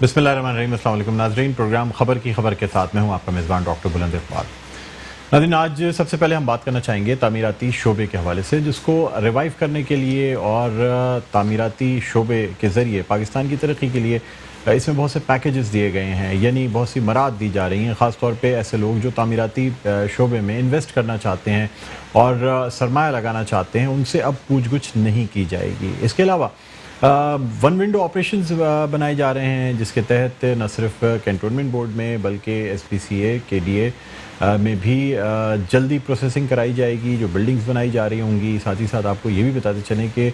بسم اللہ الرحمن الرحیم۔ السلام علیکم ناظرین، پروگرام خبر کی خبر کے ساتھ میں ہوں آپ کا میزبان ڈاکٹر بلند اقبال۔ ناظرین، آج سب سے پہلے ہم بات کرنا چاہیں گے تعمیراتی شعبے کے حوالے سے، جس کو ریوائیو کرنے کے لیے اور تعمیراتی شعبے کے ذریعے پاکستان کی ترقی کے لیے اس میں بہت سے پیکیجز دیے گئے ہیں، یعنی بہت سی مراعات دی جا رہی ہیں، خاص طور پہ ایسے لوگ جو تعمیراتی شعبے میں انویسٹ کرنا چاہتے ہیں اور سرمایہ لگانا چاہتے ہیں، ان سے اب پوچھ گچھ نہیں کی جائے گی۔ اس کے علاوہ ون ونڈو آپریشنز بنائے جا رہے ہیں، جس کے تحت نہ صرف کینٹونمنٹ بورڈ میں بلکہ ایس پی سی اے کے ڈی اے میں بھی جلدی پروسیسنگ کرائی جائے گی، جو بلڈنگز بنائی جا رہی ہوں گی۔ ساتھ ہی ساتھ آپ کو یہ بھی بتاتے چلیں کہ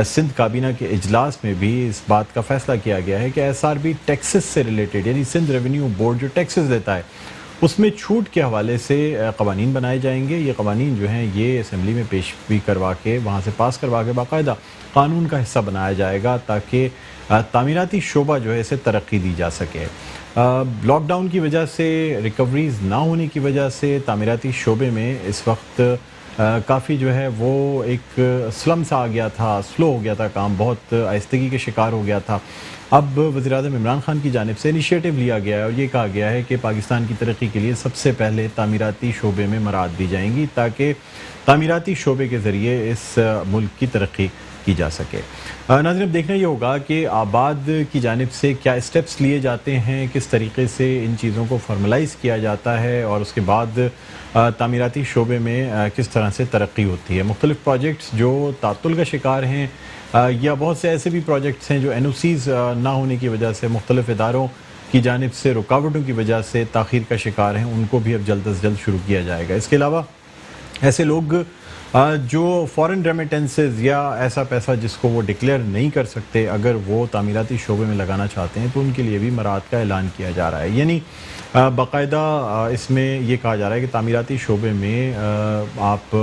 سندھ کابینہ کے اجلاس میں بھی اس بات کا فیصلہ کیا گیا ہے کہ ایس آر بی ٹیکسز سے ریلیٹڈ، یعنی سندھ ریونیو بورڈ جو ٹیکسز دیتا ہے، اس میں چھوٹ کے حوالے سے قوانین بنائے جائیں گے۔ یہ قوانین جو ہیں یہ اسمبلی میں پیش بھی کروا کے وہاں سے پاس کروا کے باقاعدہ قانون کا حصہ بنایا جائے گا، تاکہ تعمیراتی شعبہ جو ہے اسے ترقی دی جا سکے۔ لاک ڈاؤن کی وجہ سے، ریکوریز نہ ہونے کی وجہ سے تعمیراتی شعبے میں اس وقت کافی جو ہے وہ ایک سلم سا آ گیا تھا، سلو ہو گیا تھا کام، بہت آہستگی کے شکار ہو گیا تھا۔ اب وزیراعظم عمران خان کی جانب سے انیشیٹو لیا گیا ہے اور یہ کہا گیا ہے کہ پاکستان کی ترقی کے لیے سب سے پہلے تعمیراتی شعبے میں مراعات دی جائیں گی، تاکہ تعمیراتی شعبے کے ذریعے اس ملک کی ترقی کی جا سکے۔ ناظرین، اب دیکھنا یہ ہوگا کہ آباد کی جانب سے کیا اسٹیپس لیے جاتے ہیں، کس طریقے سے ان چیزوں کو فارملائز کیا جاتا ہے اور اس کے بعد تعمیراتی شعبے میں کس طرح سے ترقی ہوتی ہے۔ مختلف پروجیکٹس جو تعطل کا شکار ہیں یا بہت سے ایسے بھی پروجیکٹس ہیں جو این او سیز نہ ہونے کی وجہ سے، مختلف اداروں کی جانب سے رکاوٹوں کی وجہ سے تاخیر کا شکار ہیں، ان کو بھی اب جلد از جلد شروع کیا جائے گا۔ اس کے علاوہ ایسے لوگ جو فارن ریمیٹنسز یا ایسا پیسہ جس کو وہ ڈکلیئر نہیں کر سکتے، اگر وہ تعمیراتی شعبے میں لگانا چاہتے ہیں تو ان کے لیے بھی مراعات کا اعلان کیا جا رہا ہے۔ یعنی باقاعدہ اس میں یہ کہا جا رہا ہے کہ تعمیراتی شعبے میں آپ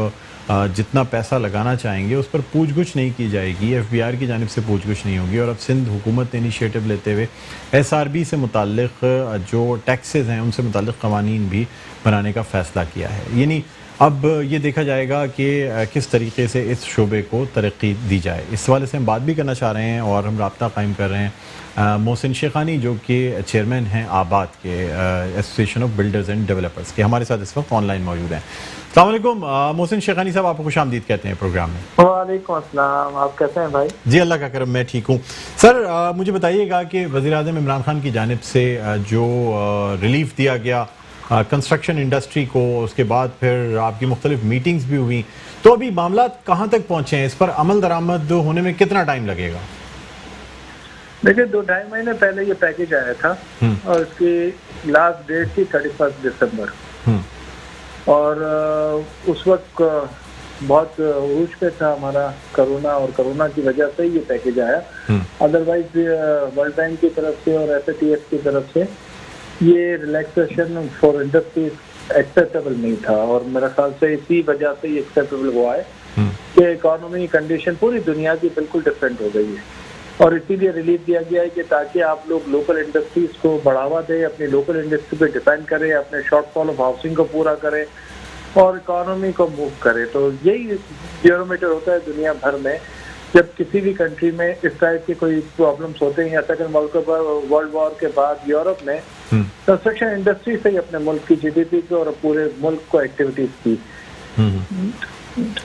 جتنا پیسہ لگانا چاہیں گے اس پر پوچھ گچھ نہیں کی جائے گی، ایف بی آر کی جانب سے پوچھ گچھ نہیں ہوگی۔ اور اب سندھ حکومت نے انیشیٹو لیتے ہوئے ایس آر بی سے متعلق جو ٹیکسز ہیں ان سے متعلق قوانین بھی بنانے کا فیصلہ کیا ہے۔ یعنی اب یہ دیکھا جائے گا کہ کس طریقے سے اس شعبے کو ترقی دی جائے۔ اس حوالے سے ہم بات بھی کرنا چاہ رہے ہیں اور ہم رابطہ قائم کر رہے ہیں محسن شیخانی، جو کہ چیئرمین ہیں آباد کے ایسوسی ایشن آف بلڈرز اینڈ ڈیولپرز کے، ہمارے ساتھ اس وقت آن لائن موجود ہیں۔ السلام علیکم محسن شیخانی صاحب، آپ کو خوش آمدید کہتے ہیں پروگرام میں۔ وعلیکم السلام، آپ کیسے ہیں بھائی؟ جی اللہ کا کرم، میں ٹھیک ہوں۔ سر مجھے بتائیے گا کہ وزیر اعظم عمران خان کی جانب سے جو ریلیف دیا گیا کنسٹرکشن انڈسٹری کو، اس کے بعد پھر آپ کی مختلف میٹنگز بھی ہوئیں، تو ابھی معاملات کہاں تک پہنچے ہیں؟ اس پر عمل درآمد ہونے میں کتنا ٹائم لگے گا؟ دیکھیں 2-2.5 مہینے پہلے یہ پیکیج آیا تھا اور اس کی لاسٹ ڈیٹ تھی 31 دسمبر، اور اس وقت بہت عروج پہ تھا ہمارا کرونا، اور کرونا کی وجہ سے یہ پیکیج آیا۔ ادروائز ورلڈ بینک کی طرف سے اور ایف اے ٹی ایف کی طرف سے یہ ریلیکسیشن فار انڈسٹریز ایکسیپٹیبل نہیں تھا، اور میرا خیال سے اسی وجہ سے یہ ایکسیپٹیبل ہوا ہے کہ اکانومی کنڈیشن پوری دنیا کی بالکل ڈفرینٹ ہو گئی ہے، اور اسی لیے ریلیف دیا گیا ہے کہ تاکہ آپ لوگ لوکل انڈسٹریز کو بڑھاوا دیں، اپنی لوکل انڈسٹری پہ ڈیپینڈ کریں، اپنے شارٹ فال آف ہاؤسنگ کو پورا کریں اور اکانومی کو موو کرے۔ تو یہی بیرومیٹر ہوتا ہے دنیا بھر میں، جب کسی بھی کنٹری میں اس ٹائپ کے کوئی پرابلمس ہوتے ہیں، یا سیکنڈ ورلڈ وار کے بعد یورپ نے کنسٹرکشن انڈسٹری سے ہی اپنے ملک کی جی ڈی پی کو اور پورے ملک کو ایکٹیویٹیز کی۔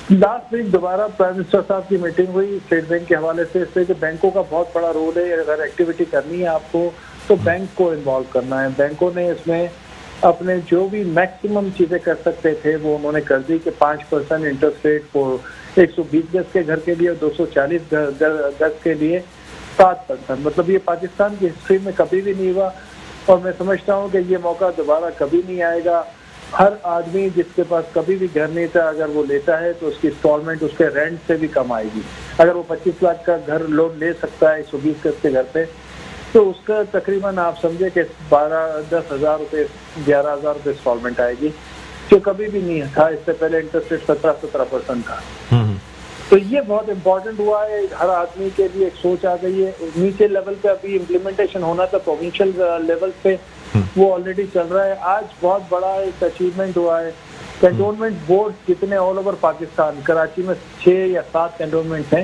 لاسٹ ویک دوبارہ پرائم منسٹر صاحب کی میٹنگ ہوئی اسٹیٹ بینک کے حوالے سے، اس لیے کہ بینکوں کا بہت بڑا رول ہے، اگر ایکٹیویٹی کرنی ہے آپ کو تو بینک کو انوالو کرنا ہے۔ بینکوں نے اس میں اپنے جو بھی میکسیمم چیزیں کر سکتے تھے وہ انہوں نے کر دی، کہ 5% انٹرسٹ ریٹ فور 120 گز کے گھر کے لیے اور 240 گز کے لیے 7%، مطلب یہ پاکستان کی ہسٹری میں کبھی بھی نہیں ہوا، اور میں سمجھتا ہوں کہ یہ موقع دوبارہ کبھی نہیں آئے گا۔ ہر آدمی جس کے پاس کبھی بھی گھر نہیں تھا، اگر وہ لیتا ہے تو اس کی انسٹالمنٹ اس کے رینٹ سے بھی کم آئے گی۔ اگر وہ 25 لاکھ کا گھر لون لے سکتا ہے 120 گز کے گھر پہ، تو اس کا تقریباً آپ سمجھے کہ 10,000 روپے 11,000 روپے انسٹالمنٹ آئے گی، جو کبھی بھی نہیں تھا۔ اس سے پہلے انٹرسٹ ریٹ 17% تھا۔ تو یہ بہت امپورٹنٹ ہوا ہے، ہر آدمی کے لیے ایک سوچ آ گئی ہے۔ نیچے لیول پہ ابھی امپلیمنٹیشن ہونا تھا، پروونشل لیول پہ وہ آلریڈی چل رہا ہے۔ آج بہت بڑا ایک اچیومنٹ ہوا ہے، کینٹونمنٹ بورڈ جتنے آل اوور پاکستان، کراچی میں 6 یا 7 کینٹونمنٹ ہیں،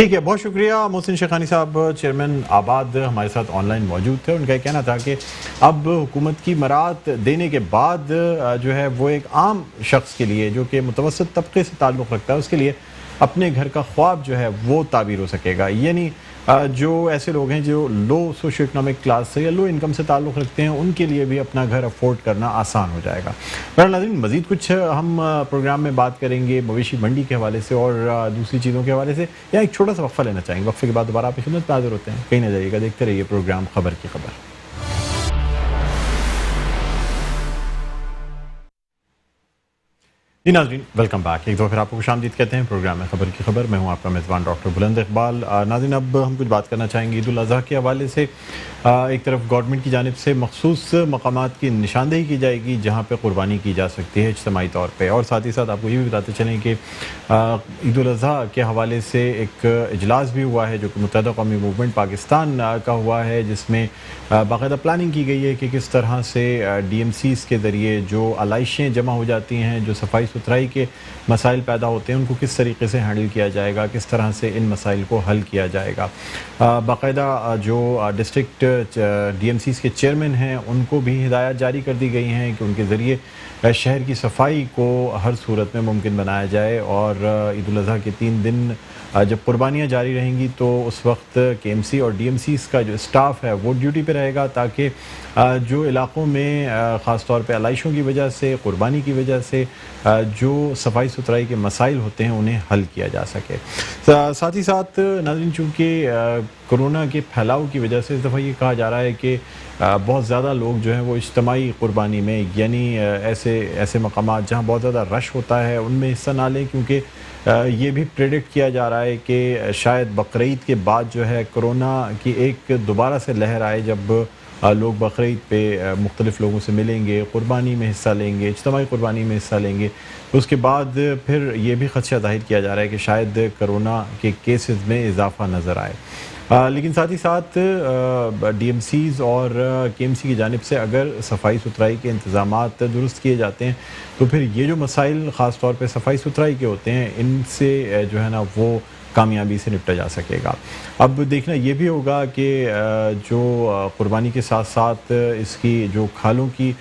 ٹھیک ہے، بہت شکریہ محسن شیخانی صاحب، چیئرمین آباد ہمارے ساتھ آن لائن موجود تھے. ان کا یہ کہنا تھا کہ اب حکومت کی مراعات دینے کے بعد جو ہے وہ ایک عام شخص کے لیے جو کہ متوسط طبقے سے تعلق رکھتا ہے اس کے لیے اپنے گھر کا خواب جو ہے وہ تعبیر ہو سکے گا. یعنی جو ایسے لوگ ہیں جو لو سوشو اکنامک کلاس سے یا لو انکم سے تعلق رکھتے ہیں ان کے لیے بھی اپنا گھر افورڈ کرنا آسان ہو جائے گا. ناظرین، مزید کچھ ہم پروگرام میں بات کریں گے مویشی منڈی کے حوالے سے اور دوسری چیزوں کے حوالے سے. یا ایک چھوٹا سا وقفہ لینا چاہیں گے، وقفے کے بعد دوبارہ آپ کی خدمت میں حاضر ہوتے ہیں. کہیں نہ جائیے گا، دیکھتے رہیے پروگرام خبر کی خبر. جی ناظرین، ویلکم بیک. ایک دفعہ پھر آپ کو خوش آمدید کہتے ہیں پروگرام میں خبر کی خبر. میں ہوں آپ کا میزبان ڈاکٹر بلند اقبال. ناظرین، اب ہم کچھ بات کرنا چاہیں گے عید الاضحیٰ کے حوالے سے. ایک طرف گورنمنٹ کی جانب سے مخصوص مقامات کی نشاندہی کی جائے گی جہاں پہ قربانی کی جا سکتی ہے اجتماعی طور پہ، اور ساتھ ہی ساتھ آپ کو یہ بھی بتاتے چلیں کہ عید الاضحیٰ کے حوالے سے ایک اجلاس بھی ہوا ہے جو کہ متحدہ قومی موومنٹ پاکستان کا ہوا ہے، جس میں باقاعدہ پلاننگ کی گئی ہے کہ کس طرح سے ڈی ایم سیز کے ذریعے جو علائشیں جمع ہو جاتی ہیں، جو صفائی ستھرائی کے مسائل پیدا ہوتے ہیں، ان کو کس طریقے سے ہینڈل کیا جائے گا، کس طرح سے ان مسائل کو حل کیا جائے گا. باقاعدہ جو ڈسٹرکٹ ڈی ایم سیز کے چیئرمین ہیں ان کو بھی ہدایات جاری کر دی گئی ہیں کہ ان کے ذریعے شہر کی صفائی کو ہر صورت میں ممکن بنایا جائے. اور عید الاضحیٰ کے 3 دن جب قربانیاں جاری رہیں گی تو اس وقت کے ایم سی اور ڈی ایم سیز کا جو اسٹاف ہے وہ ڈیوٹی پہ رہے گا تاکہ جو علاقوں میں خاص طور پہ علائشوں کی وجہ سے، قربانی کی وجہ سے جو صفائی ستھرائی کے مسائل ہوتے ہیں انہیں حل کیا جا سکے. ساتھ ہی ساتھ ناظرین، چونکہ کرونا کے پھیلاؤ کی وجہ سے اس دفعہ یہ کہا جا رہا ہے کہ بہت زیادہ لوگ جو ہیں وہ اجتماعی قربانی میں، یعنی ایسے مقامات جہاں بہت زیادہ رش ہوتا ہے ان میں حصہ نہ لیں، کیونکہ یہ بھی پریڈکٹ کیا جا رہا ہے کہ شاید بقرعید کے بعد جو ہے کرونا کی ایک دوبارہ سے لہر آئے، جب لوگ بقرعید پہ مختلف لوگوں سے ملیں گے، قربانی میں حصہ لیں گے، اجتماعی قربانی میں حصہ لیں گے. اس کے بعد پھر یہ بھی خدشہ ظاہر کیا جا رہا ہے کہ شاید کرونا کے کیسز میں اضافہ نظر آئے. لیکن ساتھ ہی ساتھ ڈی ایم سیز اور کے ایم سی کی جانب سے اگر صفائی ستھرائی کے انتظامات درست کیے جاتے ہیں تو پھر یہ جو مسائل خاص طور پہ صفائی ستھرائی کے ہوتے ہیں ان سے جو ہے نا وہ کامیابی سے نپٹا جا سکے گا. اب دیکھنا یہ بھی ہوگا کہ جو قربانی کے ساتھ ساتھ اس کی جو کھالوں کی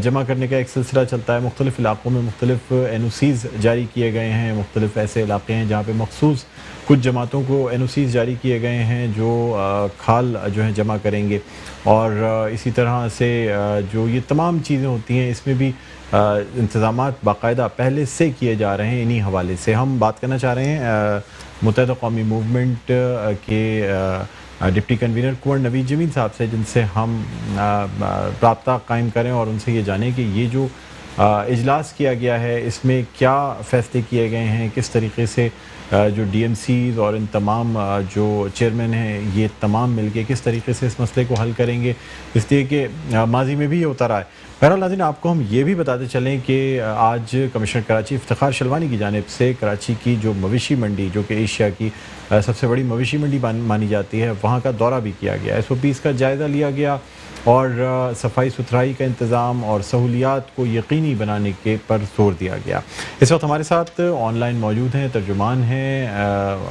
جمع کرنے کا ایک سلسلہ چلتا ہے، مختلف علاقوں میں مختلف این او سیز جاری کیے گئے ہیں. مختلف ایسے علاقے ہیں جہاں پہ مخصوص کچھ جماعتوں کو این او سیز جاری کیے گئے ہیں جو کھال جو ہیں جمع کریں گے. اور اسی طرح سے جو یہ تمام چیزیں ہوتی ہیں اس میں بھی انتظامات باقاعدہ پہلے سے کیے جا رہے ہیں. انہی حوالے سے ہم بات کرنا چاہ رہے ہیں متحدہ قومی موومنٹ کے ڈپٹی کنوینر کنور نوید جمیل صاحب سے، جن سے ہم رابطہ قائم کریں اور ان سے یہ جانیں کہ یہ جو اجلاس کیا گیا ہے اس میں کیا فیصلے کیے گئے ہیں، کس طریقے سے جو ڈی ایم سیز اور ان تمام جو چیئرمین ہیں یہ تمام مل کے کس طریقے سے اس مسئلے کو حل کریں گے، اس لیے کہ ماضی میں بھی یہ ہوتا رہا ہے. بہرحال ناظرین، آپ کو ہم یہ بھی بتاتے چلیں کہ آج کمشنر کراچی افتخار شلوانی کی جانب سے کراچی کی جو مویشی منڈی جو کہ ایشیا کی سب سے بڑی مویشی منڈی مانی جاتی ہے وہاں کا دورہ بھی کیا گیا، ایس او پیز کا جائزہ لیا گیا اور صفائی ستھرائی کا انتظام اور سہولیات کو یقینی بنانے کے پر زور دیا گیا. اس وقت ہمارے ساتھ آن لائن موجود ہیں، ترجمان ہیں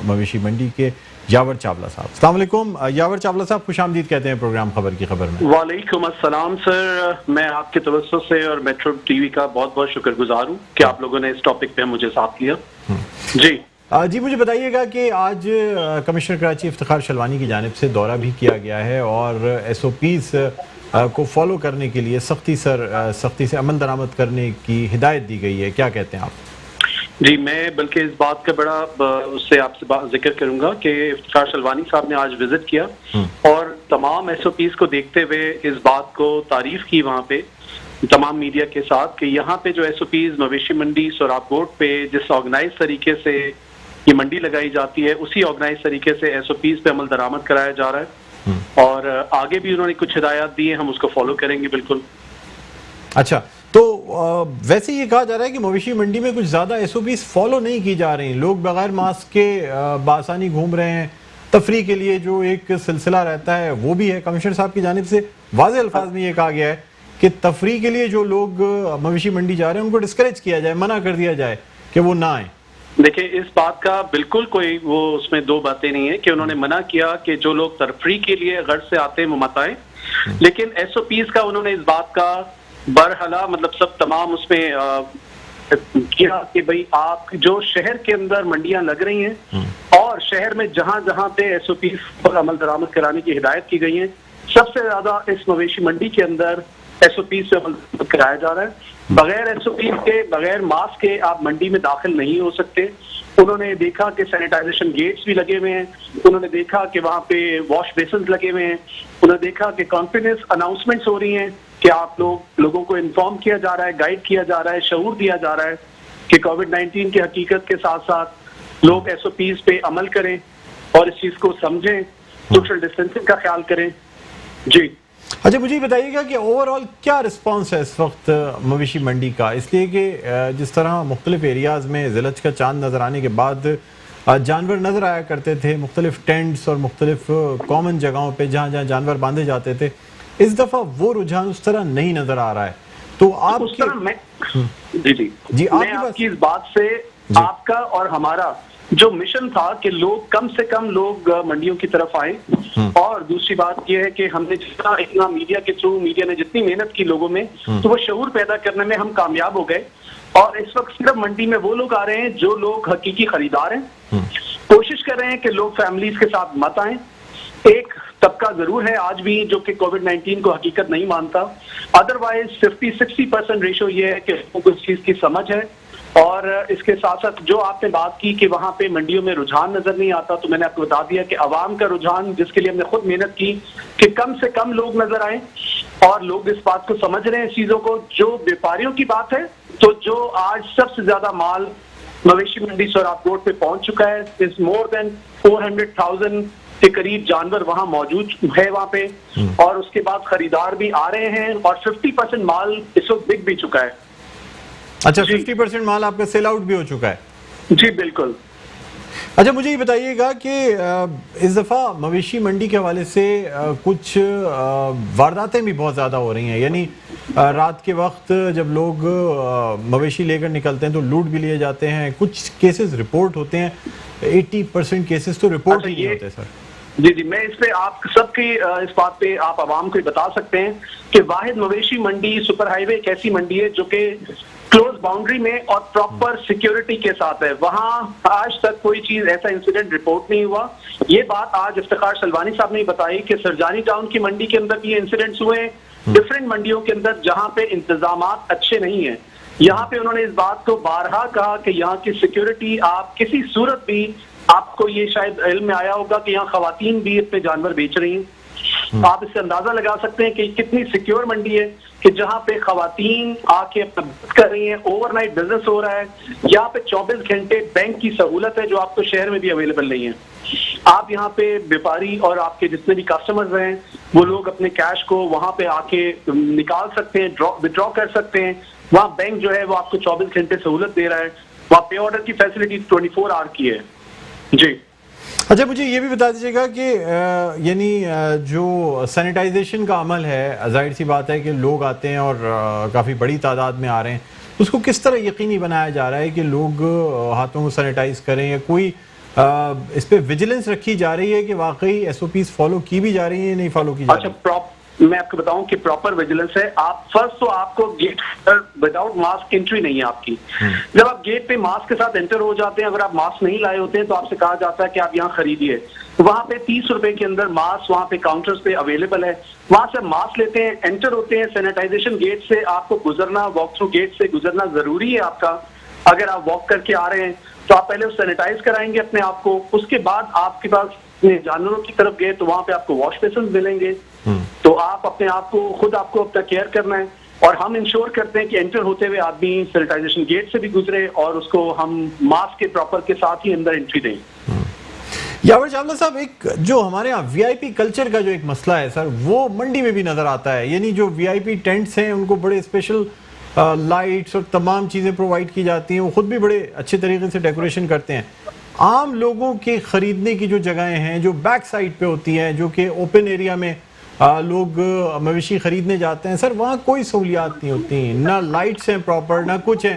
مویشی منڈی کے یاور چاولہ صاحب. السلام علیکم یاور چاولہ صاحب، خوش آمدید کہتے ہیں پروگرام خبر کی خبر میں. وعلیکم السلام سر، میں آپ کے توسط سے اور میٹرو ٹی وی کا بہت بہت شکر گزار ہوں کہ آپ لوگوں نے اس ٹاپک پہ مجھے ساتھ لیا. جی مجھے بتائیے گا کہ آج کمشنر کراچی افتخار شلوانی کی جانب سے دورہ بھی کیا گیا ہے اور ایس او پیز کو فالو کرنے کے لیے سختی سے عمل درآمد کرنے کی ہدایت دی گئی ہے، کیا کہتے ہیں آپ؟ جی، میں بلکہ اس بات کا بڑا اس سے آپ سے ذکر کروں گا کہ افتخار شلوانی صاحب نے آج وزٹ کیا اور تمام ایس او پیز کو دیکھتے ہوئے اس بات کو تعریف کی وہاں پہ تمام میڈیا کے ساتھ کہ یہاں پہ جو ایس او پیز مویشی منڈی سوراب گوٹ پہ جس آرگنائز طریقے سے یہ منڈی لگائی جاتی ہے اسی آرگنائز طریقے سے ایس او پیز پہ عمل درآمد کرایا جا رہا ہے اور آگے بھی انہوں نے کچھ ہدایات دی ہیں، ہم اس کو فالو کریں گے بالکل. اچھا، تو ویسے یہ کہا جا رہا ہے کہ مویشی منڈی میں کچھ زیادہ ایس او پیز فالو نہیں کی جا رہی ہیں، لوگ بغیر ماسک کے بآسانی گھوم رہے ہیں، تفریح کے لیے جو ایک سلسلہ رہتا ہے وہ بھی ہے. کمشنر صاحب کی جانب سے واضح الفاظ میں یہ کہا گیا ہے کہ تفریح کے لیے جو لوگ مویشی منڈی جا رہے ہیں ان کو ڈسکریج کیا جائے، منع کر دیا جائے کہ وہ نہ آئیں. دیکھیں اس بات کا بالکل کوئی وہ اس میں دو باتیں نہیں ہیں کہ انہوں نے منع کیا کہ جو لوگ تفریح کے لیے غرض سے آتے ہیں وہ مت آئیں، لیکن ایس او پیز کا انہوں نے اس بات کا برحلا مطلب سب تمام اس میں کیا کہ بھئی آپ جو شہر کے اندر منڈیاں لگ رہی ہیں اور شہر میں جہاں جہاں پہ ایس او پیز پر عمل درآمد کرانے کی ہدایت کی گئی ہیں، سب سے زیادہ اس مویشی منڈی کے اندر ایس او پیز سے عمل کرایا جا رہا ہے۔ بغیر ایس او پیز کے، بغیر ماسک کے آپ منڈی میں داخل نہیں ہو سکتے۔ انہوں نے دیکھا کہ سینیٹائزیشن گیٹس بھی لگے ہوئے ہیں، انہوں نے دیکھا کہ وہاں پہ واش بیسنز لگے ہوئے ہیں، انہوں نے دیکھا کہ کانفیڈنس اناؤنسمنٹس ہو رہی ہیں کہ آپ لوگوں کو انفارم کیا جا رہا ہے، گائیڈ کیا جا رہا ہے، شعور دیا جا رہا ہے کہ کووڈ-19 کی حقیقت کے ساتھ ساتھ لوگ ایس او پیز پہ عمل کریں اور اس چیز کو سمجھیں، سوشل ڈسٹینسنگ کا خیال کریں۔ جی اچھا، مجھے بتائیے گا کہ اوور آل کیا رسپانس ہے اس وقت مویشی منڈی کا، اس لیے کہ جس طرح مختلف ایریاز میں ذیلچ کا چاند نظر آنے کے بعد جانور نظر آیا کرتے تھے، مختلف ٹینٹس اور مختلف کامن جگہوں پہ جہاں جہاں جانور باندھے جاتے تھے، اس دفعہ وہ رجحان اس طرح نہیں نظر آ رہا ہے، تو آپ کی اس بات سے آپ کا اور ہمارا جو مشن تھا کہ لوگ کم سے کم لوگ منڈیوں کی طرف آئیں، اور دوسری بات یہ ہے کہ ہم نے جتنا اتنا میڈیا کے تھرو میڈیا نے جتنی محنت کی لوگوں میں، تو وہ شعور پیدا کرنے میں ہم کامیاب ہو گئے، اور اس وقت صرف منڈی میں وہ لوگ آ رہے ہیں جو لوگ حقیقی خریدار ہیں۔ کوشش کر رہے ہیں کہ لوگ فیملیز کے ساتھ مت آئیں۔ ایک طبقہ ضرور ہے آج بھی جو کہ کووڈ-19 کو حقیقت نہیں مانتا، ادروائز 50-60% ریشو یہ ہے کہ لوگوں کو اس چیز کی سمجھ ہے، اور اس کے ساتھ ساتھ جو آپ نے بات کی کہ وہاں پہ منڈیوں میں رجحان نظر نہیں آتا، تو میں نے آپ کو بتا دیا کہ عوام کا رجحان جس کے لیے ہم نے خود محنت کی کہ کم سے کم لوگ نظر آئیں، اور لوگ اس بات کو سمجھ رہے ہیں اس چیزوں کو۔ جو بیپاریوں کی بات ہے تو جو آج سب سے زیادہ مال مویشی منڈی سوراب روڈ پہ پہنچ چکا ہے، از مور دین 400,000 کے قریب جانور وہاں موجود ہے وہاں پہ، اور اس کے بعد خریدار بھی آ رہے ہیں، اور 50% مال اس وقت بک بھی چکا ہے۔ اچھا، 50% مال آپ کا سیل آؤٹ بھی ہو چکا ہے؟ جی بالکل۔ اچھا، مجھے یہ بتائیے گا کہ اس دفعہ مویشی منڈی کے حوالے سے کچھ وارداتیں بھی بہت زیادہ ہو رہی ہیں، یعنی رات کے وقت جب لوگ مویشی لے کر نکلتے ہیں تو لوٹ بھی لیے جاتے ہیں، کچھ کیسز رپورٹ ہوتے ہیں، 80% کیسز تو رپورٹ ہی نہیں ہوتے سر۔ جی میں اس پہ آپ سب کی اس بات پہ آپ عوام کو بتا سکتے ہیں کہ واحد مویشی منڈی سپر ہائی وے ایک ایسی منڈی ہے جو کہ کلوز باؤنڈری میں اور پراپر سیکیورٹی کے ساتھ ہے، وہاں آج تک کوئی چیز ایسا انسیڈنٹ رپورٹ نہیں ہوا۔ یہ بات آج افتخار سلوانی صاحب نے بتائی کہ سرجانی ٹاؤن کی منڈی کے اندر بھی یہ انسیڈنٹس ہوئے ہیں، ڈفرینٹ منڈیوں کے اندر جہاں پہ انتظامات اچھے نہیں ہیں، یہاں پہ انہوں نے اس بات کو بارہا کہا کہ یہاں کی سیکیورٹی آپ کسی صورت بھی، آپ کو یہ شاید علم میں آیا ہوگا کہ یہاں خواتین بھی اپنے جانور بیچ رہی ہیں، آپ اس سے اندازہ لگا سکتے ہیں کہ کتنی سیکیور منڈی ہے کہ جہاں پہ خواتین آ کے اپنا بزنس کر رہی ہیں، اوور نائٹ بزنس ہو رہا ہے، یہاں پہ 24 گھنٹے بینک کی سہولت ہے جو آپ کو شہر میں بھی اویلیبل نہیں ہے۔ آپ یہاں پہ بیپاری اور آپ کے جتنے بھی کسٹمرز ہیں وہ لوگ اپنے کیش کو وہاں پہ آ کے نکال سکتے ہیں، ودرا کر سکتے ہیں، وہاں بینک جو ہے وہ آپ کو 24 گھنٹے سہولت دے رہا ہے، وہاں پے آرڈر کی فیسلٹی 24 آور کی ہے۔ جی اچھا، مجھے یہ بھی بتا دیجیے گا کہ یعنی جو سینیٹائزیشن کا عمل ہے، ظاہر سی بات ہے کہ لوگ آتے ہیں اور کافی بڑی تعداد میں آ رہے ہیں، اس کو کس طرح یقینی بنایا جا رہا ہے کہ لوگ ہاتھوں کو سینیٹائز کریں، یا کوئی اس پہ ویجیلنس رکھی جا رہی ہے کہ واقعی ایس او پیز فالو کی بھی جا رہی ہیں یا نہیں فالو کی جا رہی ہیں؟ اچھا، میں آپ کو بتاؤں کہ پراپر ویجیلنس ہے۔ آپ فرسٹ تو آپ کو گیٹ پر وداؤٹ ماسک انٹری نہیں ہے آپ کی، جب آپ گیٹ پہ ماسک کے ساتھ انٹر ہو جاتے ہیں، اگر آپ ماسک نہیں لائے ہوتے ہیں تو آپ سے کہا جاتا ہے کہ آپ یہاں خریدیے، وہاں پہ 30 روپے کے اندر ماسک وہاں پہ کاؤنٹرز پہ اویلیبل ہے، وہاں سے ماسک لیتے ہیں، انٹر ہوتے ہیں۔ سینیٹائزیشن گیٹ سے آپ کو گزرنا، واک تھرو گیٹ سے گزرنا ضروری ہے آپ کا۔ اگر آپ واک کر کے آ رہے ہیں تو آپ پہلے سینیٹائز کرائیں گے اپنے آپ کو، اس کے بعد آپ کے پاس جانوروں کی طرف گئے تو وہاں پہ آپ کو واش بیسن ملیں گے، تو آپ اپنے آپ کو خود آپ کو اپنا کیئر کرنا ہے، اور ہم انشور کرتے ہیں کہ انٹر ہوتے ہوئے آدمی سینیٹائزیشن گیٹ سے بھی گزرے اور اس کو ہم ماسک کے پراپر کے ساتھ ہی اندر انٹری دیں۔ یاور چاولہ صاحب، ایک جو ہمارے ہاں وی آئی پی کلچر کا جو ایک مسئلہ ہے سر، وہ منڈی میں بھی نظر آتا ہے، یعنی جو وی آئی پی ٹینٹس ہیں ان کو بڑے اسپیشل لائٹس اور تمام چیزیں پرووائڈ کی جاتی ہیں، وہ خود بھی بڑے اچھے طریقے سے ڈیکوریشن کرتے ہیں۔ عام لوگوں کے خریدنے کی جو جگہیں ہیں جو بیک سائڈ پہ ہوتی ہیں، جو کہ اوپن ایریا میں لوگ مویشی خریدنے جاتے ہیں سر، وہاں کوئی سہولیات نہیں ہوتی، نہ لائٹس ہیں پراپر، نہ کچھ ہیں،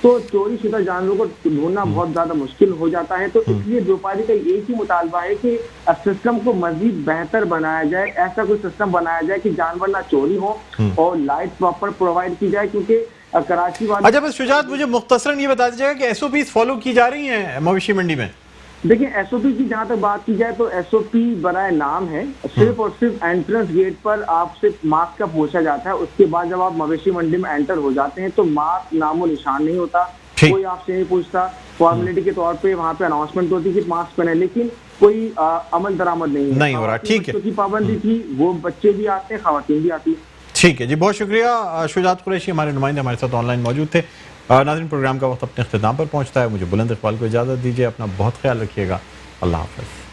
تو چوری شدہ جانوروں کو ڈھونڈنا بہت زیادہ مشکل ہو جاتا ہے. تو اس لیے بیوپاری کا ایک ہی مطالبہ ہے کہ سسٹم کو مزید بہتر بنایا جائے, ایسا کوئی سسٹم بنایا جائے کہ جانور نہ چوری ہو اور لائٹ پراپر پرووائڈ کی جائے, کیونکہ کراچی والے. اچھا بس شجاعت مجھے مختصراً یہ بتا دیجیے گا کہ ایس او پیز فالو کی جا رہی ہیں مویشی منڈی میں؟ دیکھیں ایس او پی کی جہاں تک بات کی جائے تو ایس او پی برائے نام ہے, صرف اور صرف انٹرنس گیٹ پر آپ سے ماسک کا پوچھا جاتا ہے, اس کے بعد جب آپ مویشی منڈی میں انٹر ہو جاتے ہیں تو ماسک نام و نشان نہیں ہوتا, کوئی آپ سے نہیں پوچھتا, فارمیلٹی کے طور پہ وہاں پہ اناؤنسمنٹ ہوتی ہے کہ ماسک پہنے, لیکن کوئی عمل درآمد نہیں ہو رہا. ٹھیک ہے, کی پابندی تھی, وہ بچے بھی آتے ہیں, خواتین بھی آتی ہیں. ٹھیک ہے جی, بہت شکریہ شجاعت قریشی, ہمارے نمائندے ہمارے ساتھ آن لائن موجود تھے. ناظرین پروگرام کا وقت اپنے اختتام پر پہنچتا ہے, مجھے بلند اقبال کو اجازت دیجیے, اپنا بہت خیال رکھیے گا, اللہ حافظ.